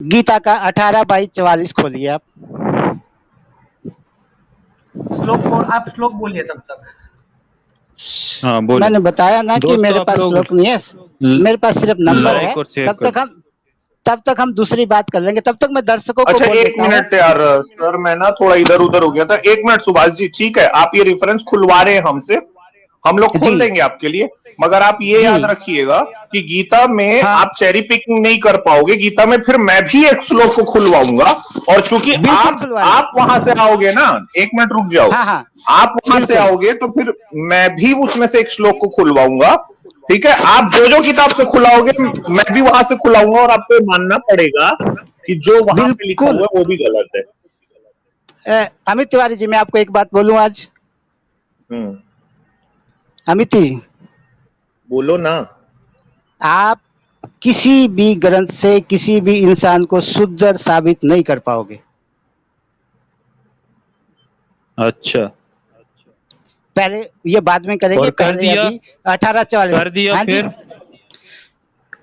गीता का 18/44 खोलिए आप। आप श्लोक बोलिए तब तक। हाँ बोलिए। मैंने बताया ना कि दोस्तों मेरे आप पास लोग श्लोक नहीं है, मेरे पास सिर्फ नंबर है। लाइक और शेयर कर तब तक हम दूसरी बात कर लेंगे। तब तक मैं दर्शकों को अच्छा बोल एक देता हूँ। मिनट यार सर, मैं ना थोड़ा इधर उधर हो गया था। एक मिनट सुभाष जी, ठीक है आप ये रेफरेंस खुलवा रहे हैं हमसे, हम लोग खोल जी देंगे आपके लिए, मगर आप ये जी याद रखिएगा कि गीता में हाँ, आप चेरी पिकिंग नहीं कर पाओगे। गीता में फिर मैं भी एक श्लोक को खुलवाऊंगा, और चूंकि बिल्कुल खुलवाइए। आप वहां से आओगे ना, एक मिनट रुक जाओ, हाँ हाँ, आप वहां से बिल्कुल आओगे तो फिर मैं भी उसमें से एक श्लोक को खुलवाऊंगा। ठीक है, आप जो जो किताब से खुलाओगे मैं भी वहां से खुलाऊंगा, और आपको ये मानना पड़ेगा कि जो वहां पे लिखा बिल्कुल। हुआ है वो भी गलत है। अमित तिवारी जी, मैं आपको एक बात बोलूं आज। हम्म, अमित जी, बोलो ना। आप किसी भी ग्रंथ से किसी भी इंसान को शुद्ध साबित नहीं कर पाओगे। अच्छा, पहले ये बाद में करेंगे, और कर पहले दिया, अभी 1844। कर दिया हाँ जी, फिर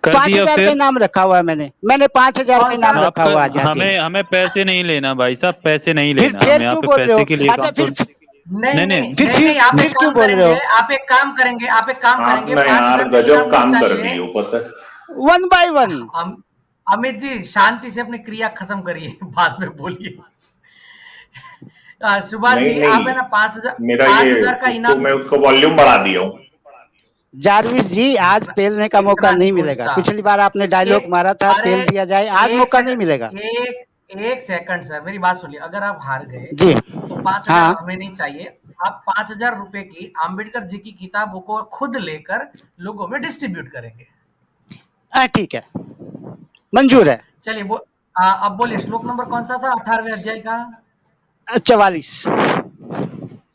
कर दिया 5000 का फिर नाम रखा हुआ है। मैंने 5000 का नाम रखा हुआ है। आपका हमें हमें पैसे नहीं लेना भाई साहब, पैसे नहीं फिर लेना, हम फिर यहाँ क्यों पे बोल रहे पैसे हो? के लिए अच्छा, काम तो नहीं नहीं नहीं नहीं नहीं नहीं, आप एक क्यों काम बोल रहे करेंगे, हो? आप एक काम करेंगे, आप एक काम आप करेंगे, ना यार 5000 का गजब इनाम काम नहीं कर चाहिए। दिए हो, पता है। 1 by 1। अमित जी शांति से अपनी क्रिया खत्म करिए, बाद में बोलिए। सुभाष नहीं जी आप है नहीं, ना 5000 मेरा ये 5000 का उसको इनाम। मैं उसका वॉल्यूम बढ़ा दिया हूँ। जारविस जी, आज पेलने का मौका इतना नहीं नहीं मिलेगा। घुसता। पिछली बार आपने डायलॉग एक मारा था, अरे पेल दिया जाए, आज एक मौका नहीं सेकंड, मिलेगा। एक सेकंड सर, मेरी बात सुनिए। अगर आप हार गए जी तो 5000 हाँ हमें नहीं चाहिए। आप 5000 रुपए की आम्बेडकर जी की किताबों को खुद लेकर लोगों में डिस्ट्रीब्यूट करेंगे। ठीक है, मंजूर है। चलिए अब बोलिए, श्लोक नंबर कौन सा था 18वें अध्याय का? 44।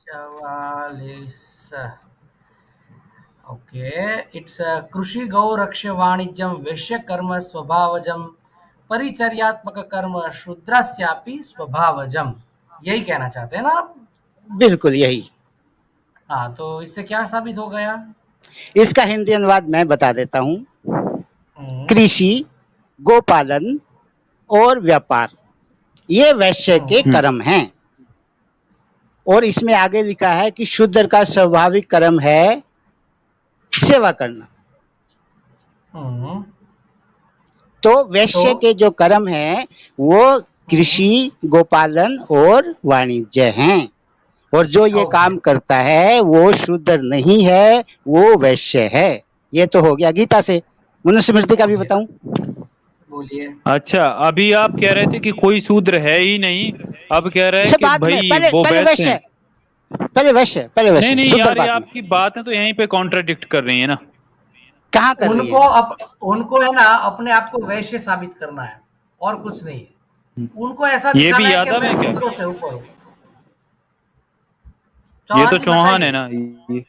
44। ओके, इट्स कृषि गौ रक्ष वाणिज्यम वैश्य कर्म स्वभावजम परिचर्यात्मक कर्म शूद्रस्यापि स्वभावजम, यही कहना चाहते हैं ना आप? बिल्कुल यही। हाँ, तो इससे क्या साबित हो गया? इसका हिंदी अनुवाद मैं बता देता हूँ। हम्म, कृषि, गोपालन और व्यापार ये वैश्य के कर्म हैं। और इसमें आगे लिखा है कि शूद्र का स्वाभाविक कर्म है सेवा करना। हम्म, तो वैश्य तो के जो कर्म हैं वो कृषि, गोपालन और वाणिज्य हैं। और जो ये ओके, काम करता है वो शूद्र नहीं है, वो वैश्य है। ये तो हो गया गीता से। मनुस्मृति का भी बताऊं? बोलिए। अच्छा, अभी आप कह रहे थे कि कोई शूद्र है ही नहीं, अब कह रहे हैं इससे कि बाद में, भाई वो पहले वैश्य हैं। पहले वैश्य, नहीं नहीं शूद्र यार, ये बाद में। आपकी बातें तो यहीं पे कॉन्ट्राडिक्ट कर रही है ना। कहाँ कर रही है? उनको है ना अपने आप को वैश्य साबित करना है, और कुछ नहीं है। उनको ऐसा ये दिखाना भी है कि यादव मैं है क्या? शूद्रों से ऊपर हूँ। ये तो जी चौहान है बताइए। ना, ये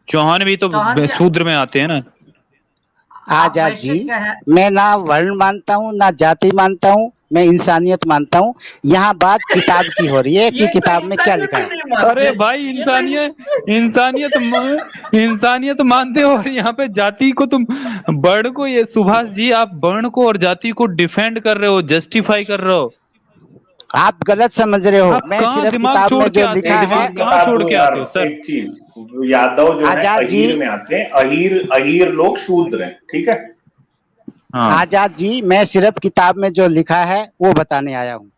चौहान भी तो चौहान जी, शूद्र में आते हैं ना। आप आजाद वैश्य जी, क्या है? मैं ना वर्ण मानता हूँ ना जाति मानता हूँ, मैं इंसानियत मानता हूँ। यहाँ बात किताब की हो रही है कि ये तो किताब में क्या इंसानियत लिखा ही है। नहीं मानते। अरे भाई, ये तो इंसानियत मानते हो, और यहाँ पे जाति को तुम, वर्ण को, ये सुभाष जी आप वर्ण को और जाति को डिफेंड कर रहे हो, जस्टिफाई कर रहे हो। आप गलत समझ रहे हो। आप मैं कहाँ सिर्फ दिमाग किताब में छोड़ के जो आते लिखा हैं, एक है। चीज दिमाग कहाँ बता छोड़ दो के यार, आते हो सर? एक चीज, यादव जो है आजाद जी, अहीर में आते हैं, अहीर अहीर लोग शूद्र हैं, ठीक है। हाँ, आजाद जी, मैं सिर्फ किताब में जो लिखा है वो बताने आया हूँ।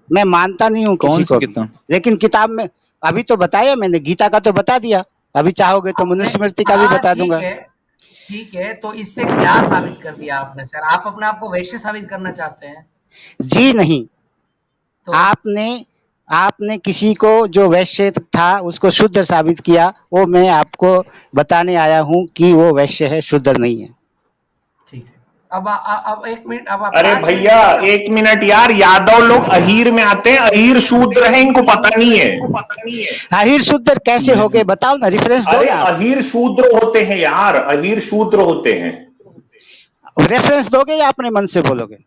मैं मानता नहीं हूँ कौन किसी सी को भी, किताब? लेकिन किताब में अभी तो बताया मैंने, गीता का तो बता दिया। अभी चाहोगे तो आपने, मनुस्मृति का भी हाँ बता ठीक दूंगा। है, ठीक है, तो इससे क्या साबित कर दिया आपने सर? आप अपने आप को वैश्य साबित करना चाहते हैं? जी नहीं, तो आपने आपने किसी को जो वैश्य था उसको शुद्ध साबित किया, वो मैं आपको बताने आया हूँ कि वो वैश्य है, शुद्ध नहीं है। ठीक है, अब 1 मिनट, अब आप अरे 5 मिनट भैया बोलिए। एक मिनट यार, यादव लोग अहीर में आते हैं, अहीर शूद्र है, इनको पता नहीं है। अहीर शुद्ध कैसे हो गए बताओ ना, रेफरेंस दो अरे ना आप। अहीर शूद्र होते हैं यार, अहीर शूद्र होते हैं। रेफरेंस दोगे या अपने मन से बोलोगे?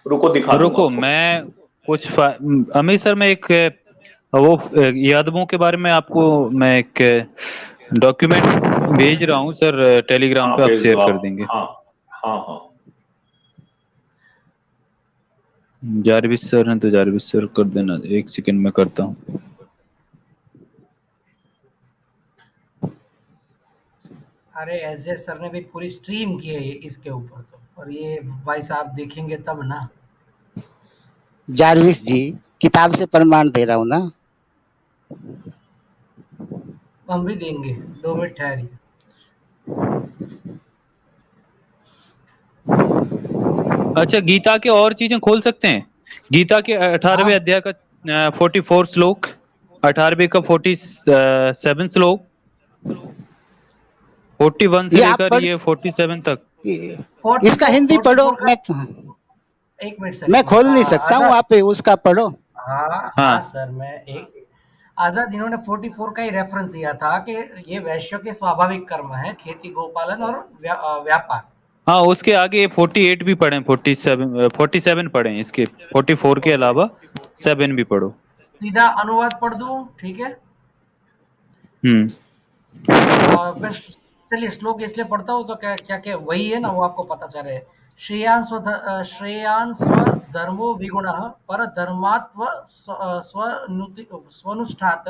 रुको दिखा दूंगा रुको, आपको। मैं कुछ अमित सर, मैं एक वो यादवों के बारे में आपको मैं एक डॉक्यूमेंट भेज रहा हूँ सर, टेलीग्राम हाँ पे आप भेज दो शेयर कर आप, देंगे। हाँ हाँ हाँ। जारविस सर हैं तो जारविस सर कर देना, 1 सेकंड में करता हूँ। अरे एसजे सर ने भी पूरी स्ट्रीम की है इसके ऊपर तो, और ये भाई साहब देखेंगे तब ना। जारविस जी, किताब से प्रमाण दे रहा हूँ ना। हम भी देंगे, 2 मिनट ठहरिए। अच्छा, गीता के और चीजें खोल सकते हैं। गीता के 18वें हाँ अध्याय का 44 श्लोक, 18वें का 47 श्लोक, 41 से ये आप लेकर पढ़, ये 47 तक। इसका हिंदी पढ़ो। 44 का, एक मिनट सर, मैं एक खोल मिनट। नहीं सकता हूँ, आजाद, आप उसका पढ़ो। हाँ हाँ हाँ सर, मैं एक आजाद, इन्होंने 44 का ही रेफरेंस दिया था कि ये वैश्यों के स्वाभाविक कर्म है, खेती गोपालन और व्यापार। हाँ, उसके आगे ये 48 भी पढ़े, 47 पढ़े, इसके 44 के ओके, अलावा 7 भी पढ़ो। सीधा अनुवाद पढ़ दूं, ठीक है। हम्म। बस चलिए, श्लोक इसलिए पढ़ता हूँ तो क्या क्या क्या वही है ना, वो आपको पता चले। श्रेयान् स्व धर्मो विगुणः पर धर्मात्व स्वनुष्ठात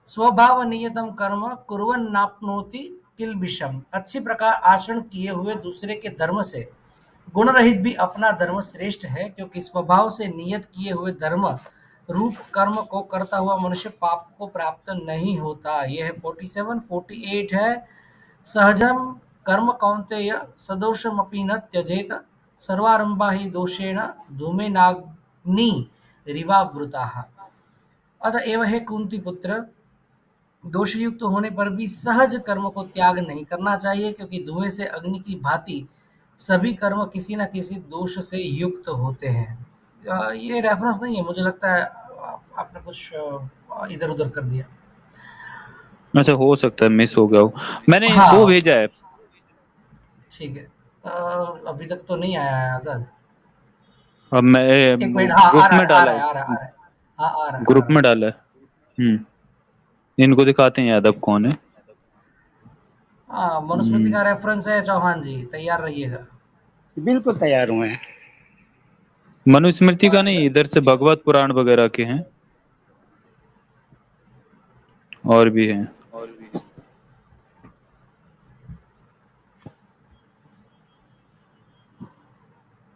स्वभाव नियतम कर्म कुर्वन्नाप्नोति किल्बिषम। अच्छी प्रकार आचरण किए हुए दूसरे के धर्म से गुण रहित भी अपना धर्म श्रेष्ठ है, क्योंकि स्वभाव से नियत किए हुए धर्म रूप कर्म को करता हुआ मनुष्य पाप को प्राप्त नहीं होता। यह है 47। 48 है, सहजम कर्म कौन्तेय सदोषमपि न त्यजेत सर्वारंभा ही दोषेण धूमेनाग्नि रिवावृताः। अतएव हे कुंती पुत्र, दोषयुक्त होने पर भी सहज कर्म को त्याग नहीं करना चाहिए, क्योंकि धुएं से अग्नि की भांति सभी कर्म किसी न किसी दोष से युक्त होते हैं। ये रेफरेंस नहीं है, मुझे लगता है आपने कुछ इधर उधर कर दिया। अच्छा, हो सकता है मिस हो गया हो, मैंने वो हाँ भेजा है। ठीक है। अभी तक तो नहीं आया है आजाद। अब मैं एक मिनट, हाँ आ ग्रुप रहा में है, आ डाला रहा है, है, आ रहा है, आ रहा है। हाँ आ रहा है, आ ग्रुप रहा में है। डाला है। इनको दिखाते हैं यादव कौन है। हाँ, मनुस्मृति का रेफरेंस है चौहान जी, तैयार रहिएगा। बिल्कुल तैयार हुए हैं। मनुस्मृति का नहीं, इधर से भगवत पुराण वगैरह के हैं, और भी हैं।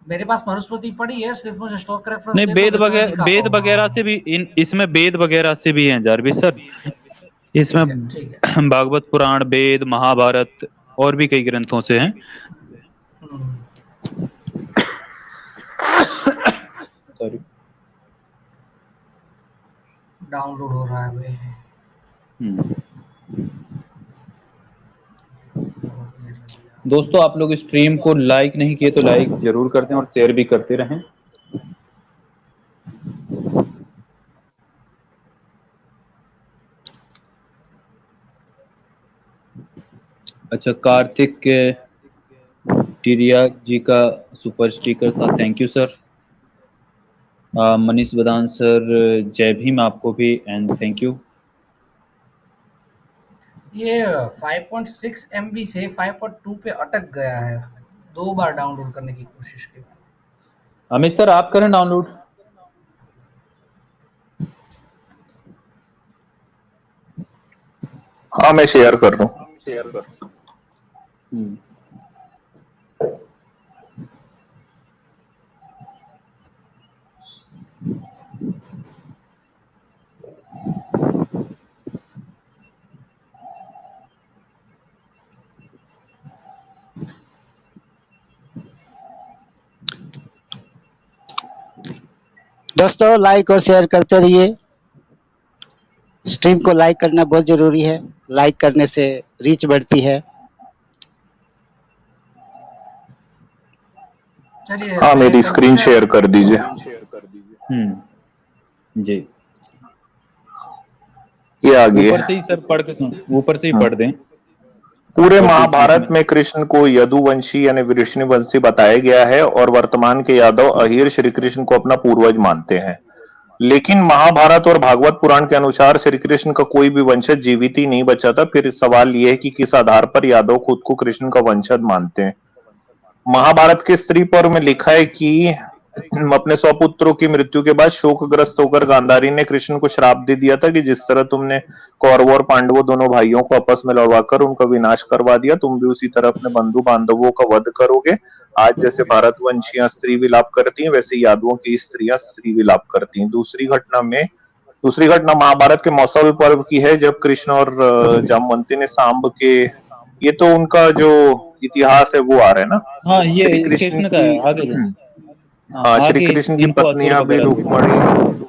मेरे पास मनुस्मृति पड़ी है, सिर्फ मुझे स्टॉक रेफरेंस नहीं, दे वेद दोगे तो मैं वगैरह, दिखा वेद पाऊंगा। वगैरह से भी इसमें वेद वगैरह से भी हैं जारविस सर। इसमें ठीक है, ठीक है। भागवत पुराण, वेद, महाभारत और भी कई ग्रंथों से हैं। हम्म, सॉरी। डाउनलोड हो रहा है भाई। दोस्तों, आप लोग स्ट्रीम को लाइक नहीं किए तो लाइक जरूर कर दें और शेयर भी करते रहें। अच्छा, कार्तिक टिरिया जी का सुपर स्टिकर था, thank you sir. Manish Badan sir, जय भीम आपको भी, एंड थैंक यू। ये 5.6 MB से 5.2 पे अटक गया है, 2 बार डाउनलोड करने की कोशिश की। अमित सर, आप करें डाउनलोड। हाँ, मैं शेयर कर रहा हूँ। दोस्तों, लाइक और शेयर करते रहिए। स्ट्रीम को लाइक करना बहुत जरूरी है, लाइक करने से रीच बढ़ती है। चलिए, हाँ, मैं मेरी कर दूं स्क्रीन शेयर? शेयर कर दीजिए। जी, ये आ गई ऊपर है। से ही सर पढ़ के ऊपर से ही पढ़ दें। पूरे और महाभारत में कृष्ण को यदुवंशी यानी वृष्णिवंशी बताया गया है और वर्तमान के यादव अहीर श्री कृष्ण को अपना पूर्वज मानते हैं। लेकिन महाभारत और भागवत पुराण के अनुसार श्री कृष्ण का कोई भी वंशज जीवित ही नहीं बचा था। फिर सवाल यह है कि किस आधार पर यादव खुद को कृष्ण का वंशज मानते हैं। महाभारत के स्त्री पर्व में लिखा है कि अपने 100 पुत्रों की मृत्यु के बाद शोकग्रस्त होकर गांधारी ने कृष्ण को श्राप दे दिया था कि जिस तरह तुमने कौरवों और पांडवों दोनों भाइयों को आपस में लड़वाकर उनका विनाश करवा दिया, तुम भी उसी तरह अपने बंधु बांधवों का वध करोगे। आज जैसे भारतवंशियां स्त्री विलाप करती हैं, वैसे यादवों की स्त्रियां स्त्री विलाप करती हैं। दूसरी घटना महाभारत के मौसम पर्व की है, जब कृष्ण और जामवंती ने सांब के, ये तो उनका जो इतिहास है वो आ रहा है ना। हाँ, ये श्री कृष्ण कृष्ण का की है, आगे जाओ। हाँ, श्री आगे कृष्ण की इनको असुर पत्नियां भी वगैरह रुक्मणी।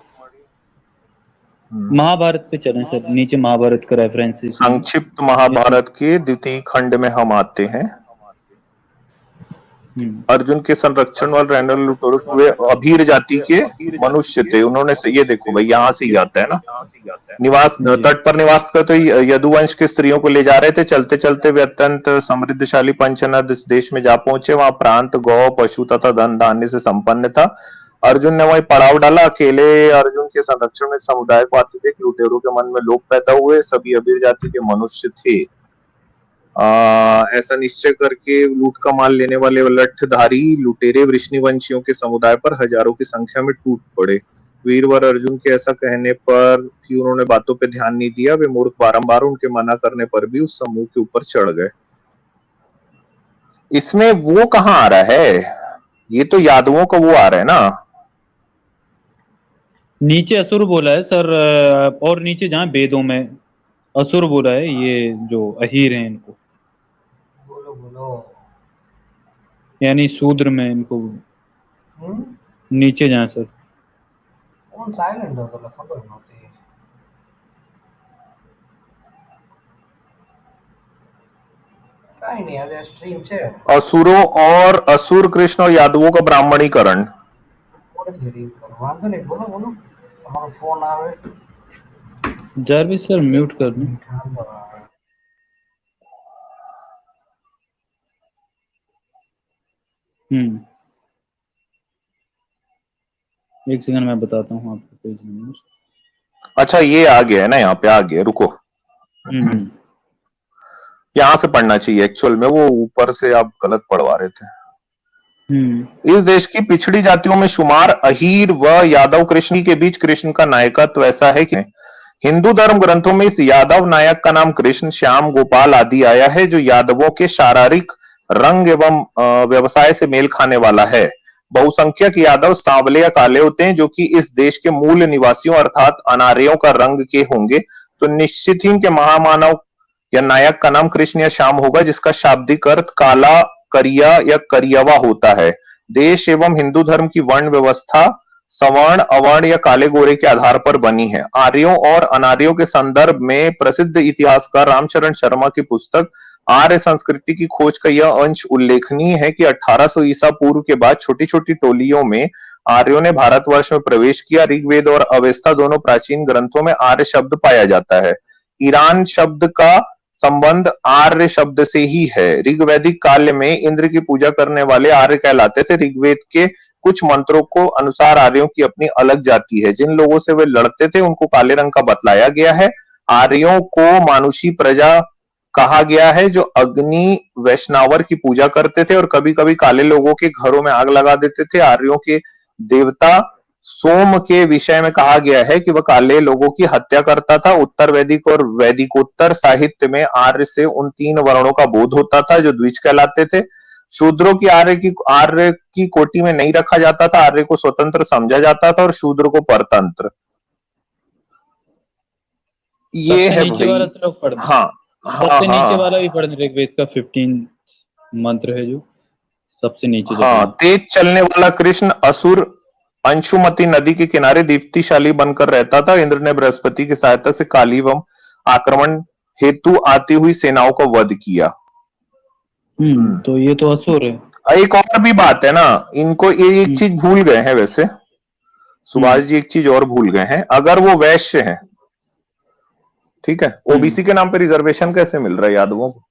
महाभारत पे चलें सर, नीचे महाभारत का रेफरेंस है इसमें। संक्षिप्त महाभारत के द्वितीय खंड में हम आते हैं। अर्जुन के संरक्षण वाले रैंडल लुटोरक वे अभीर जाति के मनुष्य थे। उन्होंने से, ये देखो भाई, यहाँ से ही आता है ना, निवास तट पर निवास करते यदुवंश के स्त्रियों को ले जा रहे थे। चलते चलते वे अत्यंत समृद्धशाली पंचनद देश में जा पहुंचे। वहां प्रांत गौ पशु तथा धन धान्य से संपन्न था। अर्जुन ने वही पड़ाव डाला। अकेले अर्जुन के संरक्षण में समुदाय को आते देख लुटेरों के मन में लोभ पैदा हुए। सभी अभीर जाति के मनुष्य थे। ऐसा निश्चय करके लूट का माल लेने वाले लठधारी लुटेरे वृष्णिवंशियों के समुदाय पर हजारों की संख्या में टूट पड़े। वीरवर अर्जुन के ऐसा कहने पर कि उन्होंने बातों पे ध्यान नहीं दिया, वे मूर्ख बारंबार उनके मना करने पर भी उस समूह के ऊपर चढ़ गए। इसमें वो कहाँ आ रहा है? ये तो यादवों का वो आ रहा है ना। नीचे असुर बोला है सर, और नीचे जहाँ वेदों में असुर बोला है, ये जो अहीर हैं इनको, बोलो यानी शूद्र में इनको नीचे जहाँ सर। कौन साइलेंट हो तो खबर होती है। कहीं नहीं, आज स्ट्रीम છે। असुरों और असुर कृष्ण और यादवों का ब्राह्मणीकरण। वांधो नहीं, बोलो તમારો ફોન આવે। जारविस सर म्यूट कर दो। एक सेकंड मैं बताता हूँ आपको पेज नंबर। अच्छा, ये आ गया है ना, यहाँ पे आ गया, रुको। यहाँ से पढ़ना चाहिए एक्चुअल में, वो ऊपर से आप गलत पढ़वा रहे थे। इस देश की पिछड़ी जातियों में शुमार अहीर व यादव कृष्ण के बीच कृष्ण का नायकत्व ऐसा है कि हिंदू धर्म ग्रंथों में इस यादव नायक का नाम कृष्ण, श्याम, गोपाल आदि आया है, जो यादवों के शारीरिक रंग एवं व्यवसाय से मेल खाने वाला है। बहुसंख्यक यादव सांवले या काले होते हैं, जो कि इस देश के मूल निवासियों अर्थात अनार्यों का रंग के होंगे, तो निश्चित ही इनके महामानव या नायक का नाम कृष्ण या श्याम होगा, जिसका शाब्दिक अर्थ काला, करिया या करियवा होता है। देश एवं हिंदू धर्म की वर्ण व्यवस्था सवर्ण, अवर्ण या काले गोरे के आधार पर बनी है। आर्यों और अनार्यों के संदर्भ में प्रसिद्ध इतिहासकार रामचरण शर्मा की पुस्तक आर्य संस्कृति की खोज का यह अंश उल्लेखनीय है कि 1800 ईसा पूर्व के बाद छोटी छोटी टोलियों में आर्यों ने भारतवर्ष में प्रवेश किया। ऋग्वेद और अवेस्ता दोनों प्राचीन ग्रंथों में आर्य शब्द पाया जाता है। ईरान शब्द का संबंध आर्य शब्द से ही है। ऋग्वैदिक काल में इंद्र की पूजा करने वाले आर्य कहलाते थे। ऋग्वेद के कुछ मंत्रों को अनुसार आर्यों की अपनी अलग जाति है। जिन लोगों से वे लड़ते थे उनको काले रंग का बतलाया गया है। आर्यों को मानुषी प्रजा कहा गया है, जो अग्नि वैष्णवर की पूजा करते थे और कभी कभी काले लोगों के घरों में आग लगा देते थे। आर्यों के देवता सोम के विषय में कहा गया है कि वह काले लोगों की हत्या करता था। उत्तर वैदिक और वैदिकोत्तर साहित्य में आर्य से उन 3 वर्णों का बोध होता था जो द्विज कहलाते थे। शूद्रों की आर्य की कोटि में नहीं रखा जाता था। आर्य को स्वतंत्र समझा जाता था और शूद्र को परतंत्र। ये है नीचे वाला श्लोक पढ़। हाँ, सबसे नीचे वाला भी पढ़, ऋग्वेद का 15 मंत्र है जो सबसे नीचे। हाँ, तेज चलने वाला कृष्ण असुर अंशुमती नदी के किनारे दीप्तिशाली बनकर रहता था। इंद्र ने बृहस्पति की सहायता से काली एवं आक्रमण हेतु आती हुई सेनाओं का वध किया। तो ये तो असुर है। एक और भी बात है ना, इनको ये एक चीज भूल गए हैं वैसे, सुभाष जी एक चीज और भूल गए हैं। अगर वो वैश्य हैं, ठीक है, ओबीसी के नाम पे रिजर्वेशन कैसे मिल रहा है यादवों को?